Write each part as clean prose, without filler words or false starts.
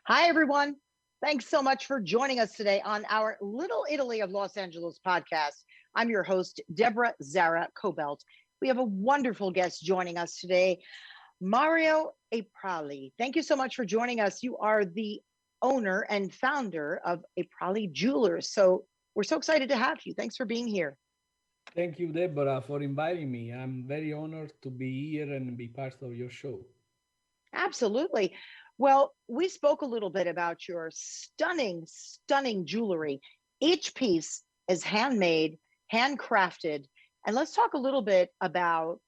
Hi, everyone. Thanks so much for joining us today on our Little Italy of Los Angeles podcast. I'm your host, Deborah Zara Kobylt. We have a wonderful guest joining us today, Mario Aprile. Thank you so much for joining us. You are the owner and founder of Aprile Jewelers. So we're so excited to have you. Thanks for being here. Thank you, Deborah, for inviting me. I'm very honored to be here and be part of your show. Absolutely. Well, we spoke a little bit about your stunning jewelry. Each piece is handmade, handcrafted. And let's talk a little bit about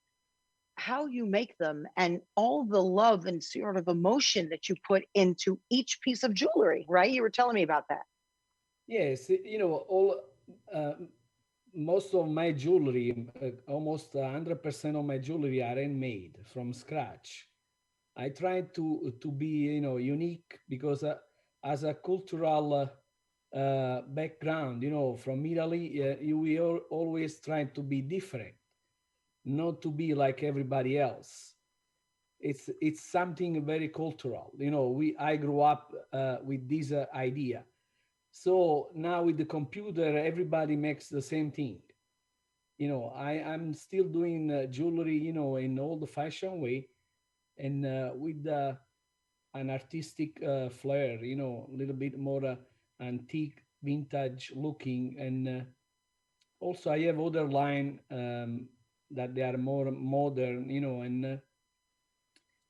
how you make them and all the love and sort of emotion that you put into each piece of jewelry, right? You were telling me about that. Yes, all uh, most of my jewelry, almost 100% of my jewelry are handmade from scratch. I try to be unique because as a cultural background, from Italy, we always try to be different, not to be like everybody else. It's something very cultural. We I grew up with this idea. So now with the computer, everybody makes the same thing. I'm still doing jewelry, in all the fashion way, and with an artistic flair, a little bit more antique, vintage looking, and also I have other line that they are more modern, and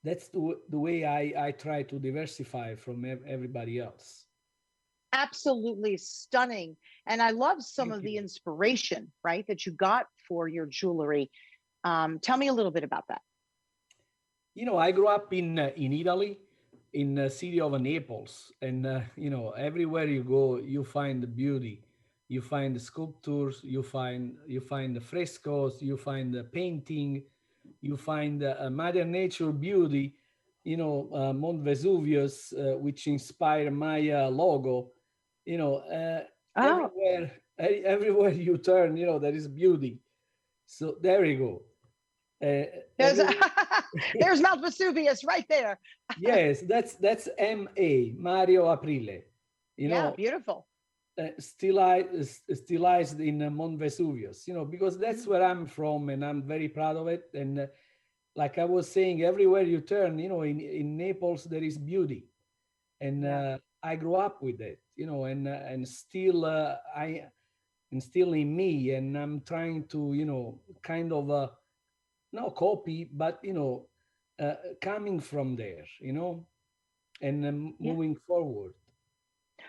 that's the way I try to diversify from everybody else. Absolutely stunning. And I love some Thank of the you. inspiration, right, that you got for your jewelry. Tell me a little bit about that. I grew up in Italy, in the city of Naples, and everywhere you go, you find the beauty. You find the sculptures, you find the frescoes, you find the painting, you find Mother Nature beauty. Mount Vesuvius, which inspired my logo. Oh, Everywhere you turn, there is beauty. So there you go. there's Everywhere. there's Mount Vesuvius right there. Yes, that's Mario Aprile. You Yeah, know, beautiful. stylized in Mount Vesuvius. Because that's Mhm. where I'm from, and I'm very proud of it. And like I was saying, everywhere you turn, in Naples there is beauty, and Yeah. I grew up with it. And still I and still in me, and I'm trying to kind of not copy, but coming from there, and Yeah. moving forward.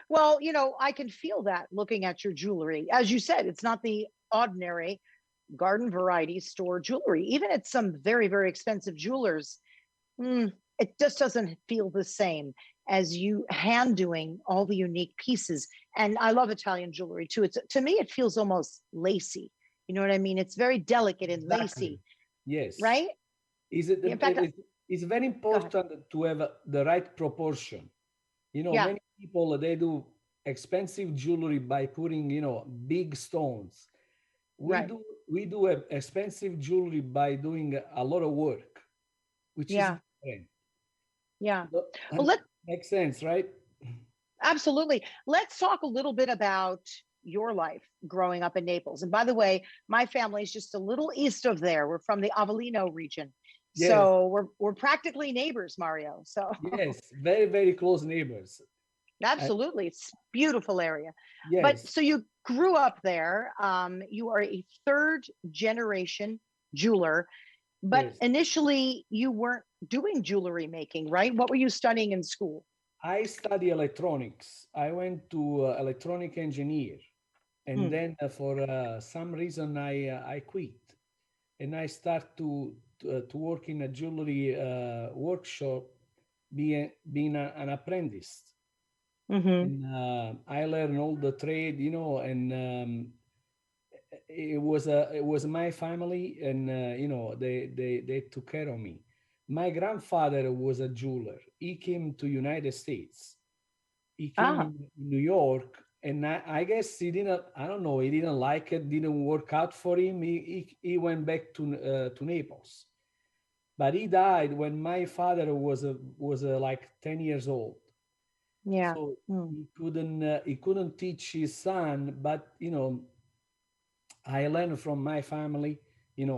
Well, I can feel that looking at your jewelry. As you said, it's not the ordinary garden variety store jewelry. Even at some very, very expensive jewelers, it just doesn't feel the same as you hand doing all the unique pieces. And I love Italian jewelry too. It's to me, it feels almost lacy. You know what I mean? It's very delicate and Exactly. lacy, Yes. right? Is it, In fact, it's very go ahead. important to have the right proportion. Yeah, Many people they do expensive jewelry by putting big stones. We right. do we do expensive jewelry by doing a lot of work, which is Yeah, different. yeah. So, Well, let makes sense, right? absolutely. Let's talk a little bit about your life growing up in Naples. And by the way, my family is just a little east of there. We're from the Avellino region. Yes, So we're practically neighbors, Mario. So yes, very, very close neighbors. And absolutely, it's beautiful area. But yes, so you grew up there. You are a third generation jeweler, but yes. initially you weren't doing jewelry making, right? What were you studying in school? I study electronics. I went to electronic engineer, and Hmm. then for some reason I quit, and I start to work in a jewelry workshop, being an apprentice. Mm-hmm. And I learned all the trade, and it was my family, and they took care of me. My grandfather was a jeweler. He came to United States. He came Ah, in New York, and I guess he didn't. I don't know. He didn't like it. Didn't work out for him. He went back to Naples, but he died when my father was like 10 years old. Yeah. So Mm. he couldn't teach his son, but I learned from my family,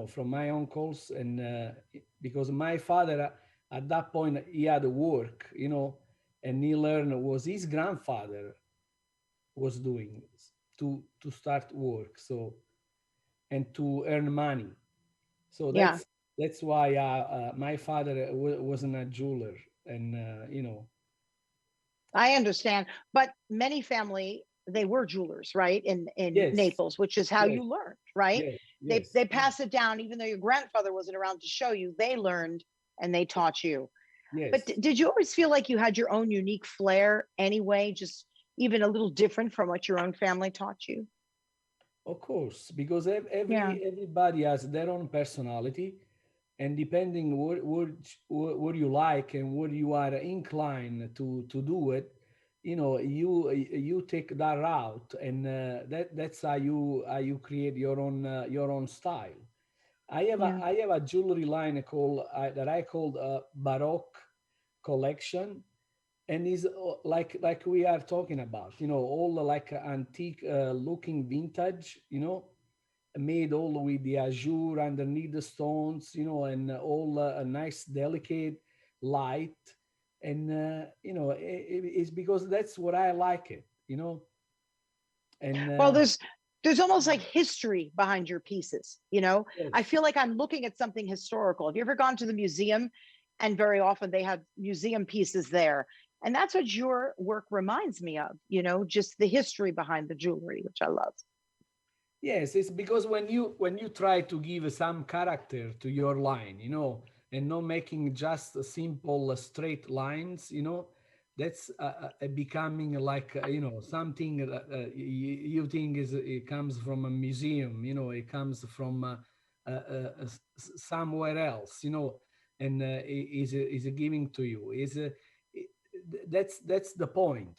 from my uncles, and because my father at that point he had work, and he learned was his grandfather was doing to start work, so and to earn money. So Yeah. that's why my father wasn't a jeweler, and I understand, but many family they were jewelers, right? In yes, Naples, which is how yes, you learned, right? yes, They yes, they pass it down, even though your grandfather wasn't around to show you. They learned and they taught you. But yes. did you always feel like you had your own unique flair anyway, just even a little different from what your own family taught you? Of course, because Yeah, everybody has their own personality, and depending what you like and what you are inclined to do it, you take that route, and that's how you create your own style. yeah. I have a jewelry line that I called Baroque collection, and is like we are talking about, all the like antique looking vintage, made all with the azure underneath the stones, and all a nice delicate light, and it's because that's what I like it, and Well, there's almost like history behind your pieces, you know? I yes, feel like I'm looking at something historical. Have you ever gone to the museum? And very often they have museum pieces there. And that's what your work reminds me of, just the history behind the jewelry, which I love. yes, it's because when you try to give some character to your line, and not making just a simple straight lines, that's becoming like something that you think it comes from a museum, it comes from somewhere else, and is giving to you that's the point,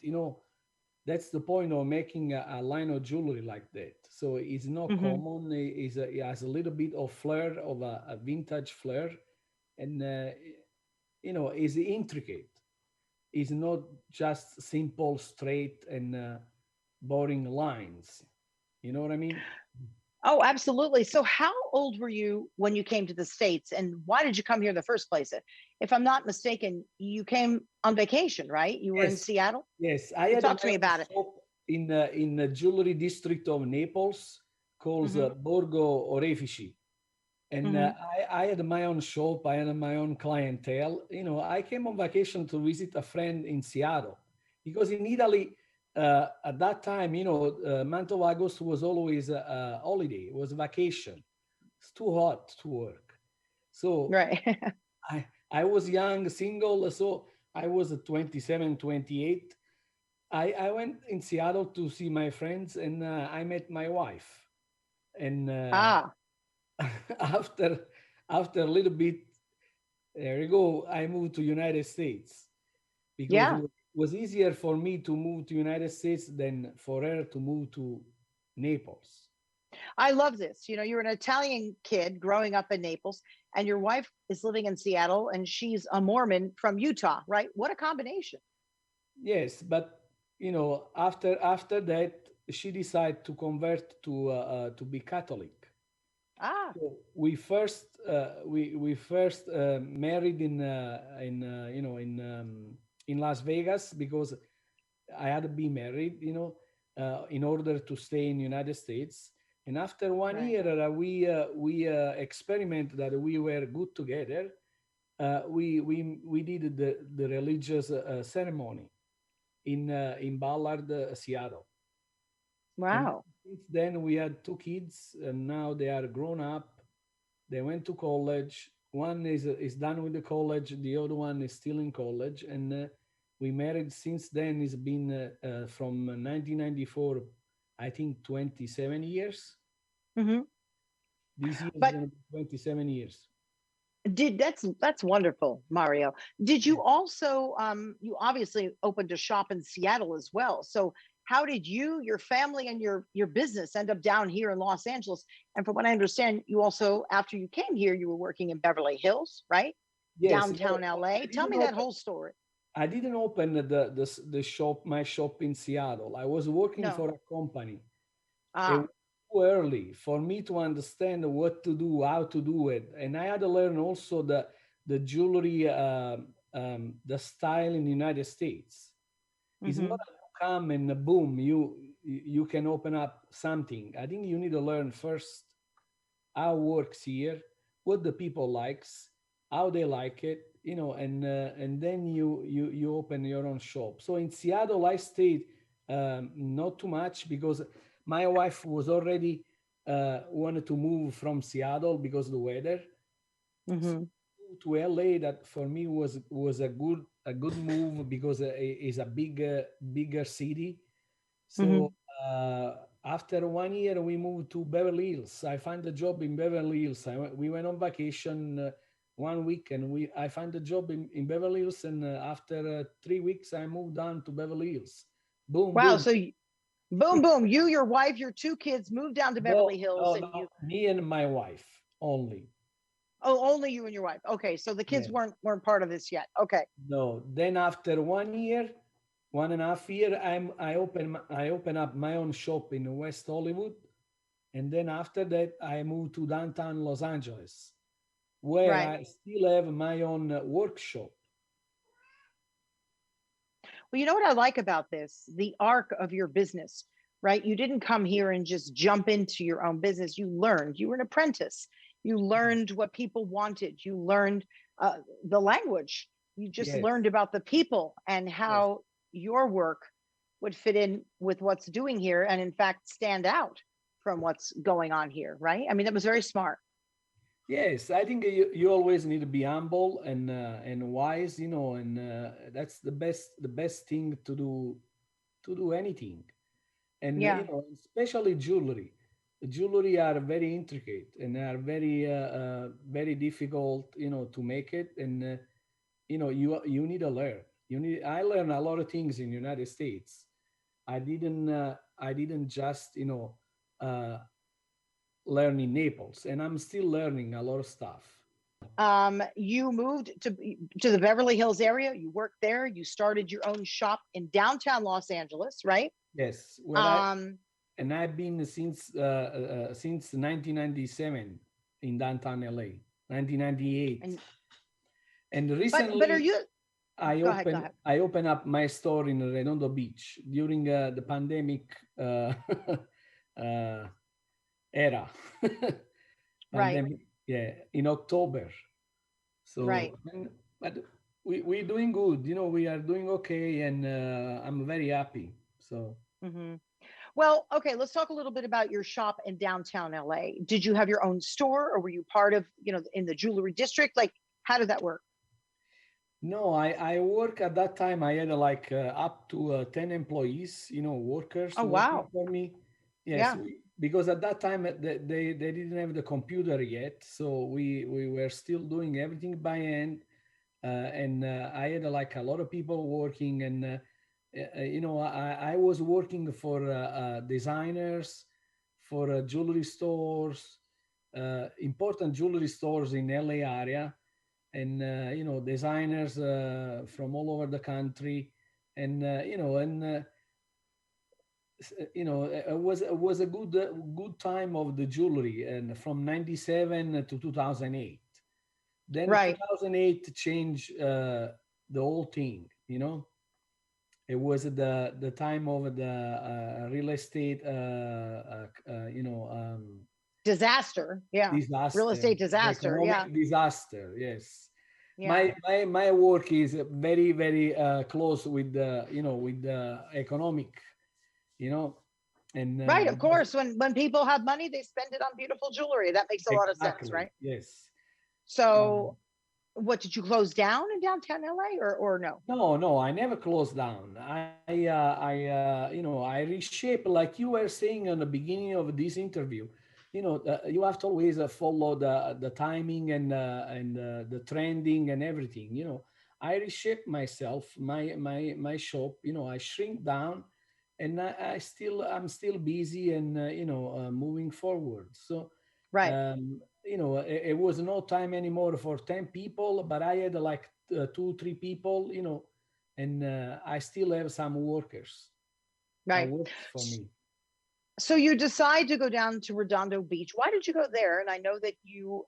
that's the point of making a line of jewelry like that. So it's not Hmm. common. It has a little bit of flair, of a vintage flair, and is intricate. It's not just simple, straight, and boring lines. You know what I mean? Oh, absolutely. So, how old were you when you came to the States, and why did you come here in the first place? If I'm not mistaken, you came on vacation, right? You were in Yes, Seattle. yes. I You had talked to my me own about it. shop in the jewelry district of Naples, called Hmm. Borgo Orefici. And Hmm. I had my own shop, I had my own clientele. I came on vacation to visit a friend in Seattle, because in Italy at that time, month of August was always a holiday, it was vacation. It's too hot to work. So Right. I was young, single, so I was 27, 28. I went in Seattle to see my friends, and I met my wife. And Ah, after after a little bit, there you go, I moved to United States, because it yeah. was easier for me to move to United States than for her to move to Naples. I love this. You're an Italian kid growing up in Naples, and your wife is living in Seattle, and she's a Mormon from Utah, right? What a combination. Yes, but after that, she decided to convert to be Catholic. Ah, So we first married in Las Vegas, because I had to be married, in order to stay in United States. And after one right. year, we experiment that we were good together. We did the religious ceremony in Ballard, Seattle. And Wow. since then, we had two kids, and now they are grown up. They went to college. One is done with the college. The other one is still in college, and we married since then. It's been from 1994, I think 27 years. Hmm. This year is But going to be 27 years. that's wonderful, Mario. Did Yeah. you also you obviously opened a shop in Seattle as well. So how did you, your family, and your business end up down here in Los Angeles? And from what I understand, you also, after you came here, you were working in Beverly Hills, right? Yes. Downtown LA. I Tell didn't me that open. whole story. I didn't open the shop, my shop in Seattle. I was working No. for a company. It Ah. was too early for me to understand what to do, how to do it, and I had to learn also the jewelry, the style in the United States. It's not Hmm. that you come and boom, you can open up something. I think you need to learn first how it works here, what the people likes, how they like it, and then you open your own shop. So in Seattle, I stayed not too much because my wife was already wanted to move from Seattle because of the weather. So Hmm. to LA, that for me was a good move because it's a bigger city. So Hmm. after 1 year, we moved to Beverly Hills. I found a job in Beverly Hills. We went on vacation 1 week, and I found a job in Beverly Hills. And after 3 weeks, I moved down to Beverly Hills. Boom, Wow. boom. So boom, boom. You, your wife, your two kids moved down to No, Beverly Hills, no, and no. you. Me and my wife only. Oh, only you and your wife. Okay, so the kids Yeah. weren't part of this yet. Okay. No. Then after 1 year, 1.5 year, I open up my own shop in West Hollywood. And then after that, I moved to downtown Los Angeles, where Right. I still have my own workshop. Well, you know what I like about this? The arc of your business, right? You didn't come here and just jump into your own business. You learned. You were an apprentice. You learned what people wanted. You learned the language. You just Yes, learned about the people and yes, how your work would fit in with what's doing here, and in fact stand out from what's going on here, right? I mean, that was very smart. yes. I think you always need to be humble and wise, and that's the best thing to do anything. And Yeah. especially jewelry. Jewelry are very intricate and are very difficult, to make it. And you need to learn. I learned a lot of things in the United States. I didn't just uh, learn in Naples, and I'm still learning a lot of stuff. You moved to the Beverly Hills area. You worked there. You started your own shop in downtown Los Angeles, right? Yes, Um, I've been since 1997 in downtown LA, 1998, and and but are recently you? I Go ahead. Go opened ahead. I opened up my store in Redondo Beach during the pandemic uh, era. Right. Pandemic, yeah, in October. Right. So, but we're doing good. We are doing okay, and I'm very happy. So, Hmm. Well, okay. Let's talk a little bit about your shop in downtown LA. Did you have your own store, or were you part of in the jewelry district? Like, how did that work? no, I work at that time. I had like up to 10 employees, workers Oh, working wow. for me. Yes, Yeah. because at that time they didn't have the computer yet, so we were still doing everything by hand. And I had like a lot of people working, and I was working for designers, for jewelry stores, important jewelry stores in LA area, and designers from all over the country, and it was a good time of the jewelry, and from 97 to 2008. Then Right. 2008 changed the whole thing. It was the time of the real estate, Disaster. Yeah. Real disaster, estate the disaster. Yeah. economic disaster. Yes, Yeah. my work is very very close with the economic, you know, and Right. Of course. When people have money, they spend it on beautiful jewelry. That makes a lot of sense, exactly, right? yes. So, what did you close down in downtown LA, or no? No, no, I never closed down. I reshape, like you were saying on the beginning of this interview. You have to always follow the timing and the trending and everything. I reshape myself, my shop. I shrink down, and I'm still busy and moving forward. So Right. it was no time anymore for 10 people, but I had like 2 3 people, and I still have some workers that Right. works for me. So you decide to go down to Redondo Beach. Why did you go there? And I know that you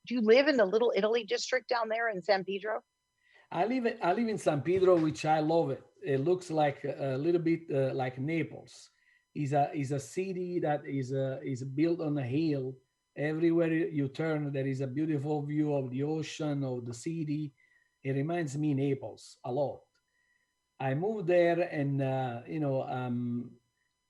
do you live in the Little Italy district down there in San Pedro? I live in San Pedro, which I love it. It looks like a little bit like Naples. Is a city that is built on a hill. Everywhere you turn, there is a beautiful view of the ocean, of the city. It reminds me Naples a lot. I moved there, and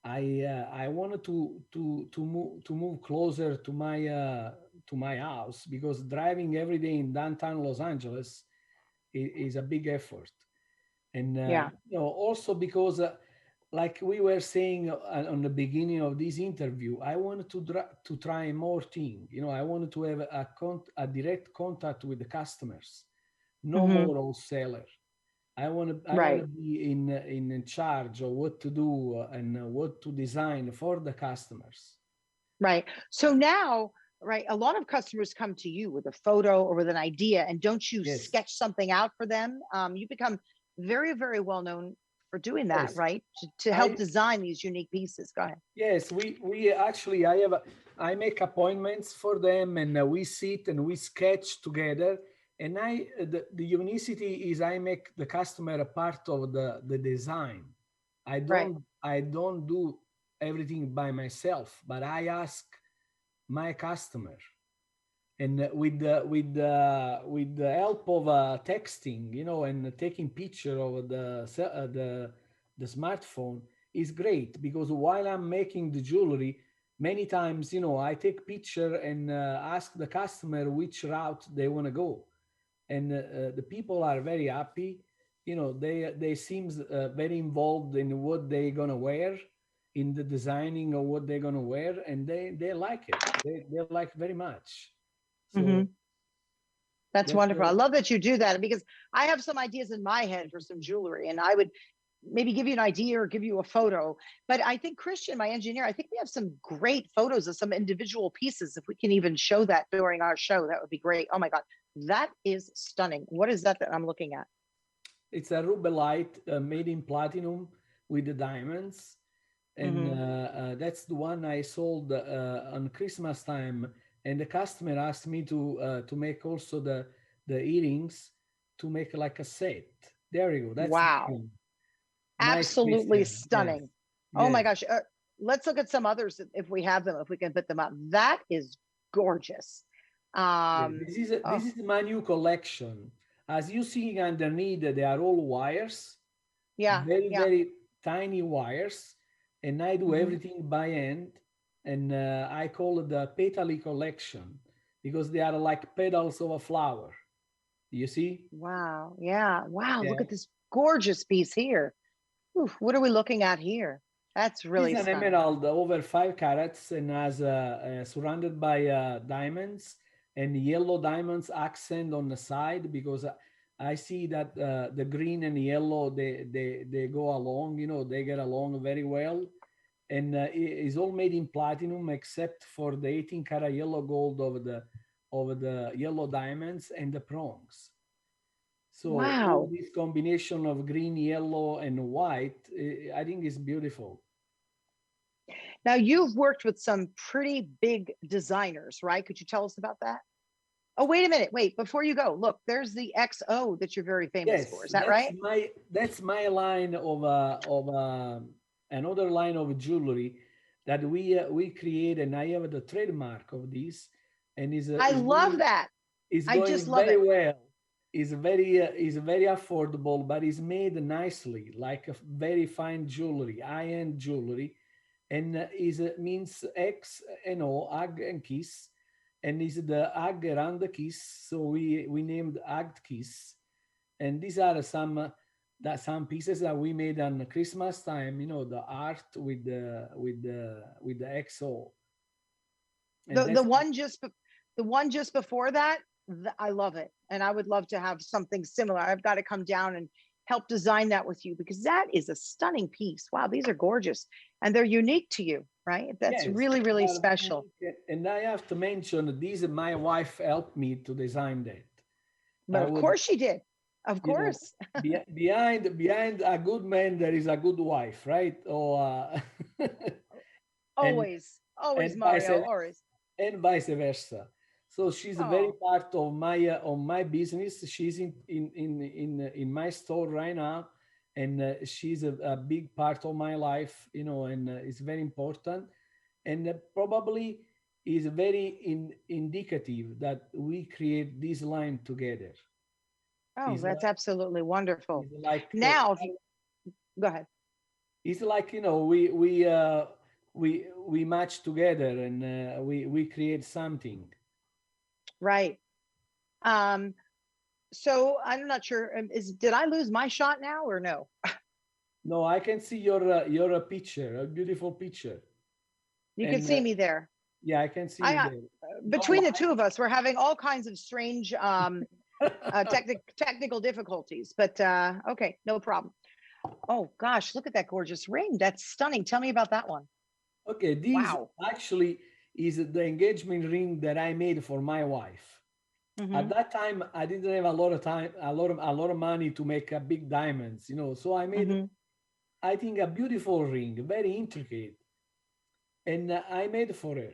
I wanted to move closer to my house, because driving every day in downtown Los Angeles is a big effort. And Yeah. also because like we were saying on the beginning of this interview, I wanted to try more things. I wanted to have a direct contact with the customers, no Hmm. more wholesaler. I want to Right. be in charge of what to do and what to design for the customers. Right. So now, right, a lot of customers come to you with a photo or with an idea, and don't you Yes, sketch something out for them? You become very, very well known for doing that, yes. right? To help I design these unique pieces. Go ahead. Yes, we actually I make appointments for them, and we sit and we sketch together. And the unicity is I make the customer a part of the design. Right. I don't do everything by myself, but I ask my customer, and with the help of texting, and taking picture of the smartphone is great, because while I'm making the jewelry, many times, I take picture and ask the customer which route they want to go, and the people are very happy. They seems very involved in what they're gonna wear, in the designing of what they're gonna wear, and they like it. They like very much. So Hmm. That's that's wonderful. I love that you do that, because I have some ideas in my head for some jewelry, and I would maybe give you an idea or give you a photo. But I think Christian, my engineer, I think we have some great photos of some individual pieces. If we can even show that during our show, that would be great. Oh my God, that is stunning. What is that I'm looking at? it's a rubellite made in platinum with the diamonds, and Hmm. that's the one I sold on Christmas time. And the customer asked me to make also the earrings, to make like a set. There you go. That's the Wow. one. Nice Absolutely Christian. Yes. stunning. Oh my Yes. gosh. Let's look at some others if we have them, if we can put them up. That is gorgeous. Yeah, Um, this oh, is my new collection. As you see underneath, they are all wires, yeah, very yeah. very tiny wires, and I do Hmm. everything by hand. And I call it the petali collection, because they are like petals of a flower. You see? Wow. Yeah. Wow. Look Yeah. at this gorgeous piece here. Oof, what are we looking at here? That's This really is an stunning. emerald over 5 carats, and has surrounded by diamonds, and yellow diamonds accent on the side, because I see that the green and yellow, they go along. They get along very well, and it's all made in platinum except for the 18-karat yellow gold over the yellow diamonds and the prongs. So all Wow. this combination of green, yellow, and white, I think is beautiful. Now you've worked with some pretty big designers, right? Could you tell us about that? Oh, wait a minute. Wait, before you go, look, there's the XO that you're very famous for. Yes, Is that right? that's my line of another line of jewelry that we create, and I have the trademark of this, and I love that. is I just going love very it. well. Is very affordable, but is made nicely, like a very fine jewelry, high-end jewelry, and is means X and O, hug and kiss, and is the hug around the kiss, so we named hugged kiss. And these are some pieces that we made on Christmas time. The art with the XO, and The that's one just the one just before that, I love it. And I would love to have something similar. I've got to come down and help design that with you, because that is a stunning piece. Wow, these are gorgeous. And they're unique to you, right? That's yes. really, They really are very special. unique. And I have to mention, these my wife helped me to design that. But I of was course she did. Of You know, course. behind a good man there is a good wife, right? Or and Always, always, and vice Mario, always. and vice versa. So she's a very Oh, part of my business. She's in my store right now, and she's a big part of my life, you know, and it's very important, and probably is very indicative that we create this line together. oh, Is that's like absolutely wonderful. is like Now, if you go ahead. it's like, you know, we match together, and we create something. Right. Um, so I'm not sure. Did I lose my shot now or no? No, I can see your picture, a beautiful picture, You can and see me there. yeah, I can see I you there. Your between the two of us, we're having all kinds of strange wife. technical difficulties, but okay, no problem. Oh gosh, look at that gorgeous ring. That's stunning. Tell me about that one. Okay, this Wow. actually is the engagement ring that I made for my wife. At Mm-hmm. that time, I didn't have a lot of time, a lot of money to make a big diamonds, you know. So I made, Mm-hmm. I think, a beautiful ring, very intricate, and I made for her,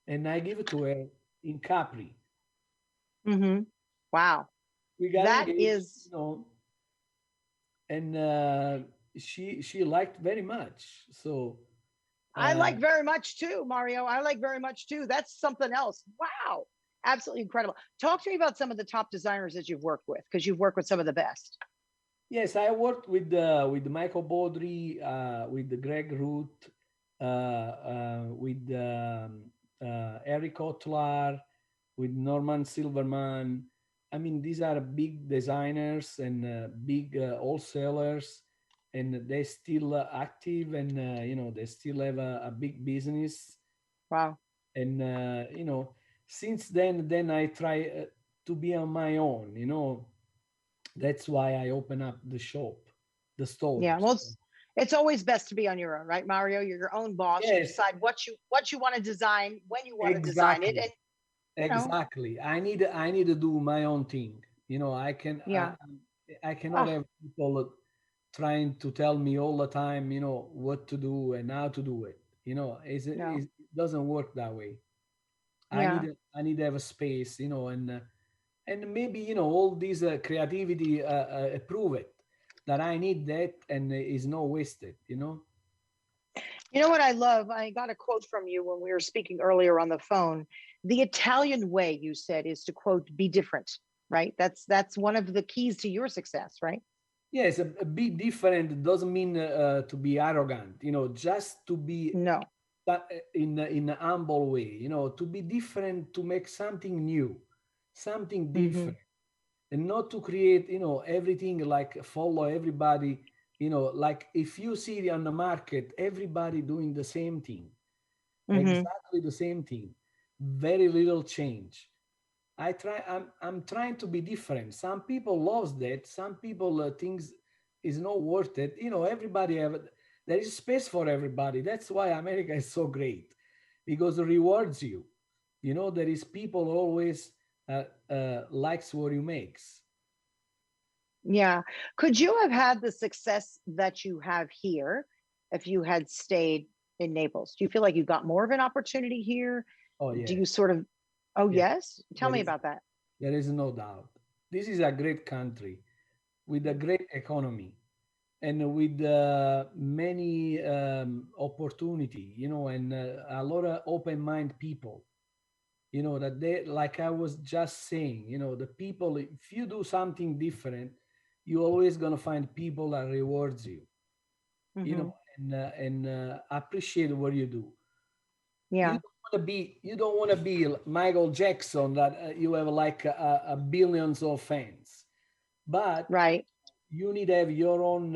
and I give it to her in Capri. Mm-hmm. Wow. We got That engaged, you is, know, and she liked very much. So I uh, like very much too, Mario. I like very much too. That's something else. Wow. Absolutely incredible. Talk to me about some of the top designers that you've worked with, because you've worked with some of the best. yes, I worked with Michael Baudry, with the Greg Root, with Eric Otlar, with Norman Silverman. I mean, these are big designers and big wholesalers, and they still active, and you know, they still have a big business. Wow. And you know, since then I try to be on my own. You know, that's why I open up the shop, the Yeah. stores. Well, it's always best to be on your own, right, Mario? You're your own boss. You Yes, decide what you want to design, when you want to design it, exactly, and you know, exactly. I need to do my own thing. You know, yeah. I cannot Oh, have people trying to tell me all the time, you know, what to do and how to do it. You know, no. it doesn't work that way. Yeah. I need to have a space, you know, and maybe, you know, all this creativity prove it that I need that, and is not wasted, you know. You know what I love? I got a quote from you when we were speaking earlier on the phone. The Italian way, you said, is to quote, be different, right? That's one of the keys to your success, right? Yes, a bit different doesn't mean to be arrogant, you know, just to be No. in a humble way, you know, to be different, to make something new, something Mm-hmm. different, and not to create, you know, everything like follow everybody, you know, like if you see on the market everybody doing the same thing, Mm-hmm. exactly the same thing, very little change. I'm trying to be different. Some people loves that. Some people things is not worth it. You know, everybody have, there is space for everybody. That's why America is so great, because it rewards you. You know, there is people always likes what you makes. Yeah. Could you have had the success that you have here if you had stayed in Naples? Do you feel like you got more of an opportunity here? Oh Do you yes, sort of, oh, yes. yes? Tell There me is about that. there is no doubt. This is a great country with a great economy, and with many opportunity, you know, and a lot of open mind people, you know, that they, like I was just saying, you know, the people, if you do something different, you always gonna find people that rewards you, you Mm-hmm. know, and appreciate what you do. Yeah. You don't want to be Michael Jackson, that you have like a billions of fans, but Right. you need to have your own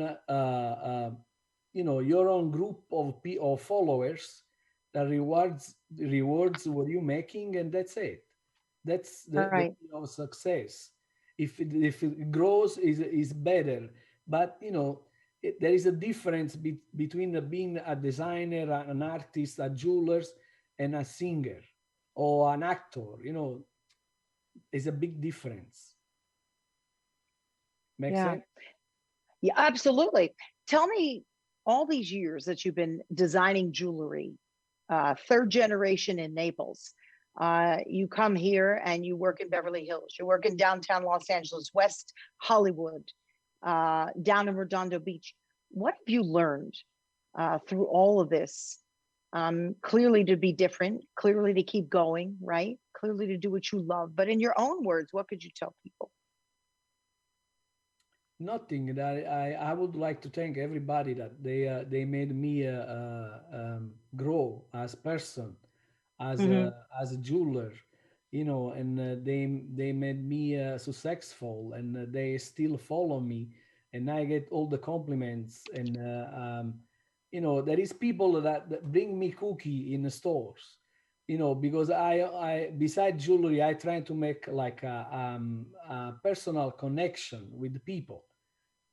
you know, your own group of followers that rewards what you're making, and that's it. That's the Right. key of success. If it grows, is better. But you know, there is a difference between being a designer, an artist, a jeweler, and a singer or an actor. You know, there's a big difference. Make Yeah. sense? Yeah, absolutely. Tell me, all these years that you've been designing jewelry, third generation in Naples. You come here and you work in Beverly Hills. You work in downtown Los Angeles, West Hollywood, down in Redondo Beach. What have you learned through all of this? Clearly to be different, clearly to keep going, right? Clearly to do what you love. But in your own words, what could you tell people? Nothing. That I would like to thank everybody that they made me grow as person, Hmm. as a jeweler, you know, and they made me successful, and they still follow me, and I get all the compliments, and you know, there is people that bring me cookie in the stores, you know, because I beside jewelry I try to make like a personal connection with the people,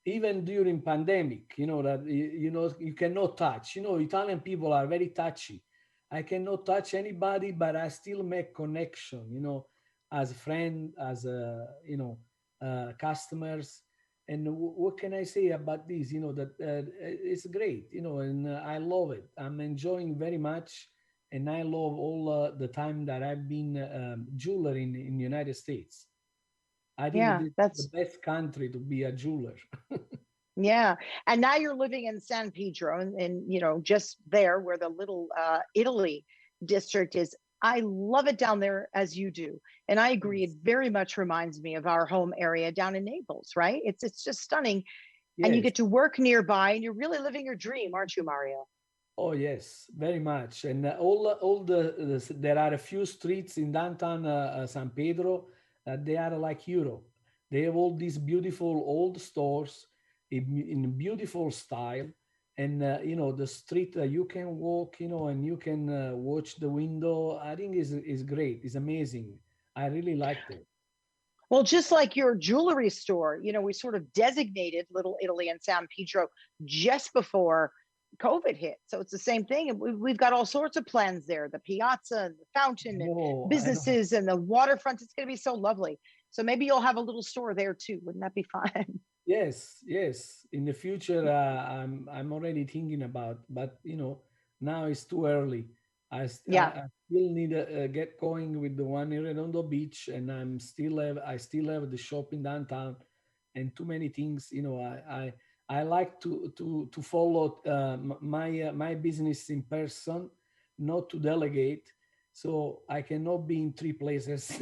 even during pandemic, you know, that you know, you cannot touch, you know, Italian people are very touchy. I cannot touch anybody, but I still make connection, you know, as a friend, as a, you know, customers. And what can I say about this, you know, that it's great, you know, and I love it, I'm enjoying very much. And I love all the time that I've been jeweler in United States. I think Yeah, this is the that's best country to be a jeweler. yeah. And now you're living in San Pedro and you know, just there where the little Italy district is. I love it down there as you do. And I agree, it Yes. very much reminds me of our home area down in Naples, right? It's just stunning. And you Yes. get to work nearby and you're really living your dream, aren't you, Mario? Oh, yes, very much. And there are a few streets in downtown San Pedro that they are like Europe. They have all these beautiful old stores in beautiful style. And, you know, the street you can walk, you know, and you can watch the window. I think is great. It's amazing. I really liked it. Well, just like your jewelry store, you know, we sort of designated Little Italy and San Pedro just before COVID hit. So it's the same thing. And we've got all sorts of plans there, the piazza and the fountain and I know. businesses and the waterfront. It's going to be so lovely. So maybe you'll have a little store there too. Wouldn't that be fun? Yes, yes. In the future, I'm already thinking about, but you know, now it's too early. Yeah. I still need to get going with the one in Redondo Beach, and I still have the shop in downtown, and too many things. You know, I like to follow my business in person, not to delegate. So I cannot be in three places.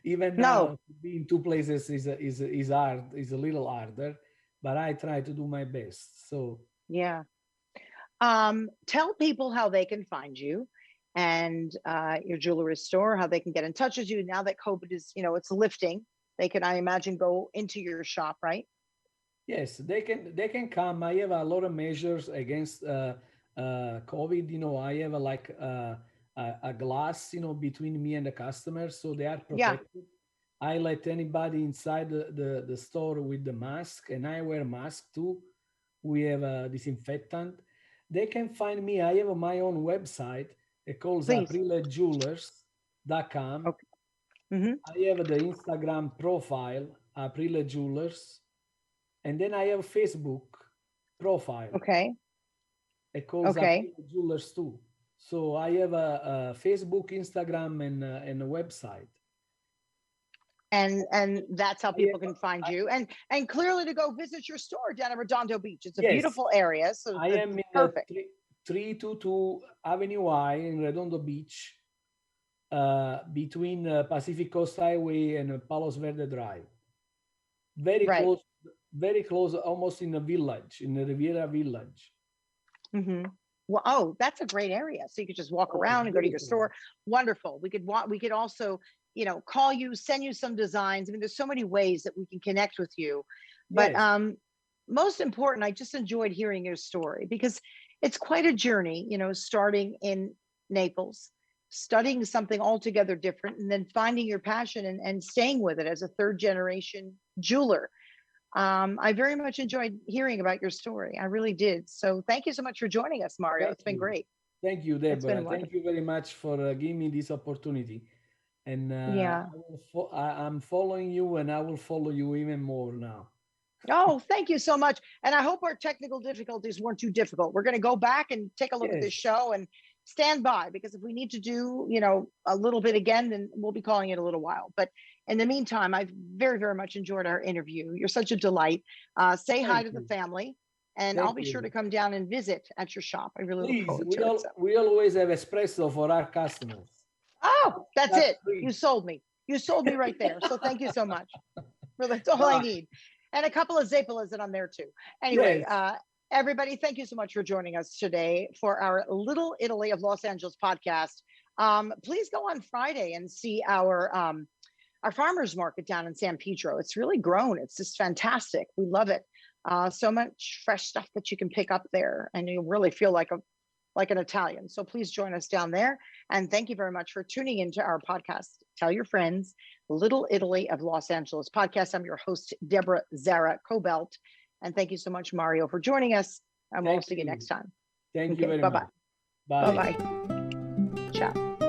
Even now, No. to be in two places is hard, is a little harder, but I try to do my best. So Yeah. Tell people how they can find you and your jewelry store, how they can get in touch with you now that COVID is, you know, it's lifting. They can, I imagine, go into your shop, right? yes, they can come. I have a lot of measures against COVID. You know, I have a glass, you know, between me and the customers, so they are Yeah. protected. I let anybody inside the store with the mask, and I wear mask too. We have a disinfectant. They can find me. I have my own website. It calls Please. aprilejewelers.com. Okay. Hmm. I have the Instagram profile, Aprile Jewelers, and then I have Facebook profile. Okay. It calls Okay. Aprile Jewelers too. So I have a Facebook, Instagram, and a website. And that's how I people have, can find I, you. And clearly to go visit your store down at Redondo Beach. It's a yes, beautiful area. So I that's am in the perfect. 322 Avenue I in Redondo Beach, between Pacific Coast Highway and Palos Verde Drive. Very Right. close, very close, almost in a village, in the Riviera Village. Hmm. Well, oh, that's a great area. So you could just walk Oh, it's around and go to your beautiful. store. Wonderful. We could also, you know, call you, send you some designs. I mean, there's so many ways that we can connect with you. But Yes, most important, I just enjoyed hearing your story because it's quite a journey, you know, starting in Naples, studying something altogether different, and then finding your passion and staying with it as a third generation jeweler. I very much enjoyed hearing about your story. I really did. So thank you so much for joining us, Mario. thank It's been you. great. Thank you, It's been Deborah. Thank you wonderful. very much for giving me this opportunity. And Yeah. I'm following you, and I will follow you even more now. Oh, thank you so much. And I hope our technical difficulties weren't too difficult. We're going to go back and take a look at this Yes, show and stand by, because if we need to do, you know, a little bit again, then we'll be calling it a little while. But in the meantime, I've very, very much enjoyed our interview. You're such a delight. Say hi thank to the you, family, and I'll thank be sure to you. come down and visit at your shop. I really look Please, forward to it. So, we always have espresso for our customers. oh, that's That's it. free. You sold me. You sold me right there. So thank you so much. That's all I Bye. need. And a couple of Zapalas that I'm there too. Anyway, Yes, everybody, thank you so much for joining us today for our Little Italy of Los Angeles podcast. Please go on Friday and see our farmers market down in San Pedro. It's really grown. It's just fantastic. We love it. So much fresh stuff that you can pick up there, and you really feel like an Italian. So please join us down there. And thank you very much for tuning into our podcast. Tell your friends, Little Italy of Los Angeles podcast. I'm your host, Deborah Zara Kobylt. And thank you so much, Mario, for joining us. And we'll thank see you you. next time. Thank you Okay, very bye-bye. much. Bye. Bye-bye. Ciao.